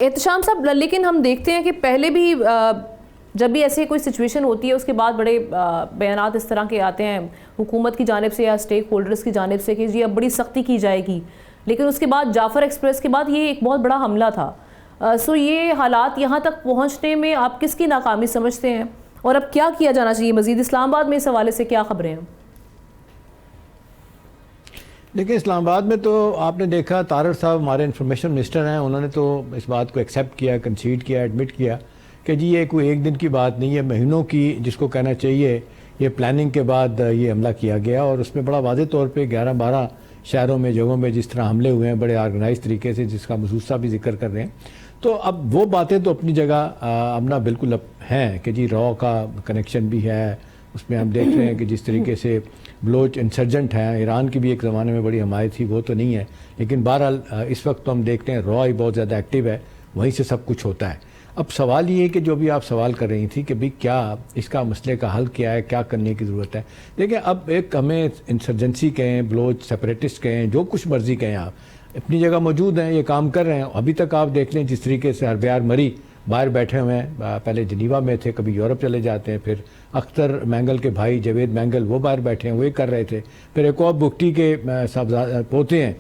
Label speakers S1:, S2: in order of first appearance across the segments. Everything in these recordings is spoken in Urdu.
S1: احتشام صاحب، لیکن ہم دیکھتے ہیں کہ پہلے بھی جب بھی ایسے کوئی سچویشن ہوتی ہے اس کے بعد بڑے بیانات اس طرح کے آتے ہیں حکومت کی جانب سے یا سٹیک ہولڈرز کی جانب سے کہ جی اب بڑی سختی کی جائے گی، لیکن اس کے بعد جعفر ایکسپریس کے بعد یہ ایک بہت بڑا حملہ تھا. سو یہ حالات یہاں تک پہنچنے میں آپ کس کی ناکامی سمجھتے ہیں اور اب کیا کیا جانا چاہیے مزید؟ اسلام آباد میں اس حوالے سے کیا خبریں ہیں؟
S2: لیکن اسلام آباد میں تو آپ نے دیکھا طارر صاحب ہمارے انفارمیشن منسٹر ہیں، انہوں نے تو اس بات کو ایکسیپٹ کیا، کنسیڈ کیا، ایڈمٹ کیا کہ جی یہ کوئی ایک دن کی بات نہیں ہے، مہینوں کی جس کو کہنا چاہیے یہ پلاننگ کے بعد یہ حملہ کیا گیا. اور اس میں بڑا واضح طور پہ 11-12 شہروں میں جگہوں میں جس طرح حملے ہوئے ہیں بڑے آرگنائز طریقے سے، جس کا محسوس صاحب بھی ذکر کر رہے ہیں. تو اب وہ باتیں تو اپنی جگہ امنا بالکل ہیں کہ جی را کا کنیکشن بھی ہے اس میں. ہم دیکھ رہے ہیں کہ جس طریقے سے بلوچ انسرجنٹ ہیں، ایران کی بھی ایک زمانے میں بڑی حمایت تھی، وہ تو نہیں ہے، لیکن بہرحال اس وقت تو ہم دیکھتے ہیں را ہی بہت زیادہ ایکٹیو ہے، وہیں سے سب کچھ ہوتا ہے. اب سوال یہ ہے کہ جو بھی آپ سوال کر رہی تھی کہ بھئی کیا اس کا مسئلے کا حل کیا ہے، کیا کرنے کی ضرورت ہے. دیکھیں اب ایک ہمیں انسرجنسی کہیں، بلوچ سیپریٹسٹ کہیں، جو کچھ مرضی کہیں، آپ اپنی جگہ موجود ہیں، یہ کام کر رہے ہیں. ابھی تک آپ دیکھ لیں جس طریقے سے ہربیار مری باہر بیٹھے ہوئے ہیں، پہلے جنیوا میں تھے، کبھی یورپ چلے جاتے ہیں، پھر اختر مینگل کے بھائی جاوید مینگل وہ باہر بیٹھے ہیں، وہ کر رہے تھے. پھر ایک اور بگٹی کے پوتے ہیں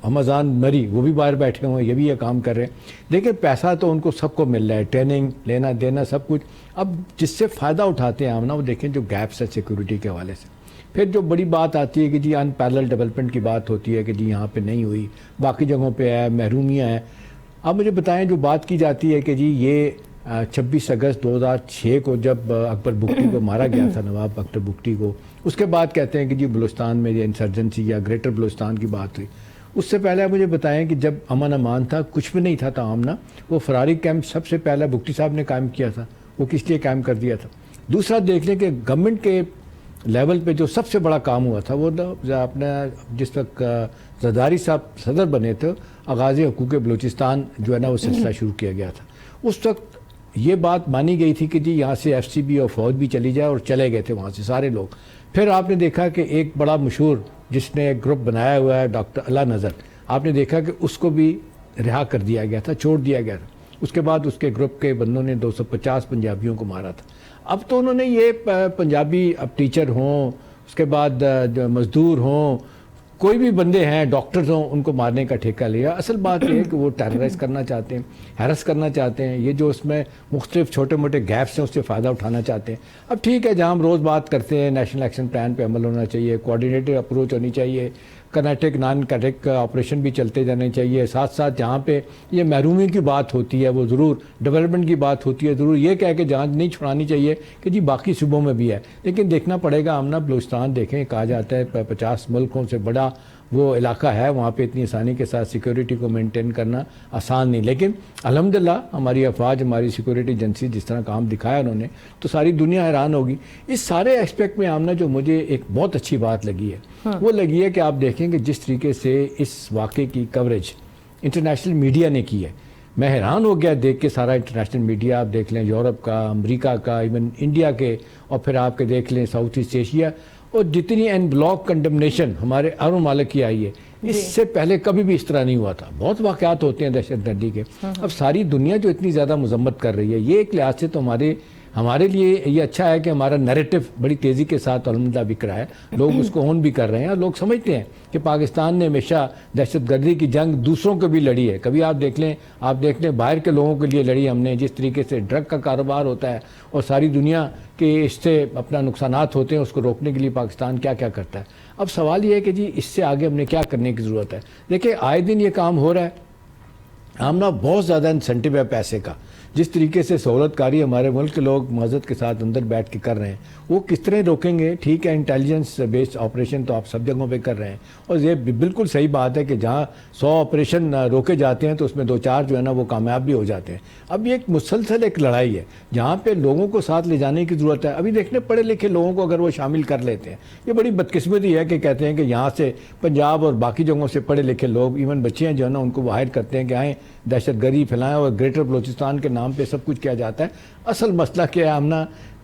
S2: ہمازان مری، وہ بھی باہر بیٹھے ہوئے ہیں، یہ بھی یہ کام کر رہے ہیں. دیکھیں پیسہ تو ان کو سب کو مل رہا ہے، ٹریننگ لینا دینا سب کچھ. اب جس سے فائدہ اٹھاتے ہیں ہم نا، وہ دیکھیں جو گیپس ہے سیکورٹی کے حوالے سے. پھر جو بڑی بات آتی ہے کہ جی ان پیرلل ڈیولپمنٹ کی بات ہوتی ہے کہ جی یہاں پہ نہیں ہوئی، باقی جگہوں پہ ہے، محرومیاں ہیں. اب مجھے بتائیں جو بات کی جاتی ہے کہ جی یہ 26 اگست 2006 کو جب اکبر بگٹی کو مارا گیا تھا، نواب اکبر بگٹی کو، اس کے بعد کہتے ہیں کہ جی بلوچستان میں یہ انسرجنسی یا گریٹر بلوچستان کی بات ہوئی. اس سے پہلے مجھے بتائیں کہ جب امن امان تھا، کچھ بھی نہیں تھا تاہم وہ فراری کیمپ سب سے پہلے بگٹی صاحب نے قائم کیا تھا. وہ کس لیے قائم کر دیا تھا؟ دوسرا دیکھ لیں کہ گورنمنٹ کے لیول پہ جو سب سے بڑا کام ہوا تھا وہ اپنے جس وقت زرداری صاحب صدر بنے تھے، آغاز حقوق بلوچستان جو ہے نا وہ سلسلہ شروع کیا گیا تھا. اس وقت یہ بات مانی گئی تھی کہ جی یہاں سے ایف سی بی اور فوج بھی چلی جائے، اور چلے گئے تھے وہاں سے سارے لوگ. پھر آپ نے دیکھا کہ ایک بڑا مشہور جس نے ایک گروپ بنایا ہوا ہے ڈاکٹر اللہ نظر، آپ نے دیکھا کہ اس کو بھی رہا کر دیا گیا تھا، چھوڑ دیا گیا تھا. اس کے بعد اس کے گروپ کے بندوں نے 250 پنجابیوں کو مارا تھا. اب تو انہوں نے یہ پنجابی اب ٹیچر ہوں، اس کے بعد مزدور ہوں، کوئی بھی بندے ہیں، ڈاکٹرز ہوں، ان کو مارنے کا ٹھیکہ لیا. اصل بات یہ ہے کہ وہ ٹیررائز کرنا چاہتے ہیں، ہیرس کرنا چاہتے ہیں. یہ جو اس میں مختلف چھوٹے موٹے گیپس ہیں اس سے فائدہ اٹھانا چاہتے ہیں. اب ٹھیک ہے، جہاں ہم روز بات کرتے ہیں نیشنل ایکشن پلان پہ عمل ہونا چاہیے، کوآرڈینیٹڈ اپروچ ہونی چاہیے، کنیکٹک نان کنیکٹک آپریشن بھی چلتے جانے چاہیے. ساتھ ساتھ جہاں پہ یہ محرومی کی بات ہوتی ہے وہ ضرور ڈیولپمنٹ کی بات ہوتی ہے، ضرور یہ کہہ کے جانچ نہیں چھڑانی چاہیے کہ جی باقی صوبوں میں بھی ہے. لیکن دیکھنا پڑے گا. ہم نا بلوچستان دیکھیں، کہا جاتا ہے 50 ملکوں سے بڑا وہ علاقہ ہے، وہاں پہ اتنی آسانی کے ساتھ سیکیورٹی کو مینٹین کرنا آسان نہیں. لیکن الحمدللہ ہماری افواج، ہماری سیکیورٹی ایجنسی جس طرح کام دکھایا انہوں نے، تو ساری دنیا حیران ہوگی. اس سارے ایسپیکٹ میں آمنا جو مجھے ایک بہت اچھی بات لگی ہے وہ لگی ہے کہ آپ دیکھیں کہ جس طریقے سے اس واقعے کی کوریج انٹرنیشنل میڈیا نے کی ہے. میں حیران ہو گیا دیکھ کے. سارا انٹرنیشنل میڈیا آپ دیکھ لیں، یورپ کا، امریکہ کا، ایون انڈیا کے، اور پھر آپ کے دیکھ لیں ساؤتھ ایسٹ ایشیا، اور جتنی این بلاک کنڈمنیشن ہمارے ہر ممالک کی آئی ہے، اس سے پہلے کبھی بھی اس طرح نہیں ہوا تھا. بہت واقعات ہوتے ہیں دہشت گردی کے. اب ساری دنیا جو اتنی زیادہ مذمت کر رہی ہے، یہ ایک لحاظ سے تو ہمارے لیے یہ اچھا ہے کہ ہمارا نیریٹو بڑی تیزی کے ساتھ الحمدللہ بک رہا ہے. لوگ اس کو اون بھی کر رہے ہیں، اور لوگ سمجھتے ہیں کہ پاکستان نے ہمیشہ دہشت گردی کی جنگ دوسروں کو بھی لڑی ہے. کبھی آپ دیکھ لیں باہر کے لوگوں کے لیے لڑی ہم نے. جس طریقے سے ڈرگ کا کاروبار ہوتا ہے اور ساری دنیا کے اس سے اپنا نقصانات ہوتے ہیں، اس کو روکنے کے لیے پاکستان کیا کیا کرتا ہے. اب سوال یہ ہے کہ جی اس سے آگے ہم نے کیا کرنے کی ضرورت ہے. دیکھیں آئے دن یہ کام ہو رہا ہے. ہم نا بہت زیادہ انسینٹیو ہے پیسے کا. جس طریقے سے سہولت کاری ہمارے ملک کے لوگ معذرت کے ساتھ اندر بیٹھ کے کر رہے ہیں، وہ کس طرح روکیں گے؟ ٹھیک ہے، انٹیلیجنس بیسڈ آپریشن تو آپ سب جگہوں پہ کر رہے ہیں، اور یہ بالکل صحیح بات ہے کہ جہاں 100 آپریشن روکے جاتے ہیں تو اس میں 2-4 جو ہے نا وہ کامیاب بھی ہو جاتے ہیں. اب یہ ایک مسلسل ایک لڑائی ہے جہاں پہ لوگوں کو ساتھ لے جانے کی ضرورت ہے. ابھی دیکھنے پڑھے لکھے لوگوں کو اگر وہ شامل کر لیتے ہیں، یہ بڑی بدقسمتی ہے کہ کہتے ہیں کہ یہاں سے پنجاب اور باقی جگہوں سے پڑھے لکھے لوگ، ایون بچے ہیں جو ہے نا، ان کو وہ ہائر کرتے ہیں کہ آئیں دہشت گردی پھیلائیں، اور گریٹر بلوچستان کے نام پہ سب کچھ کیا جاتا ہے. اصل مسئلہ کیا ہے؟ ہم نا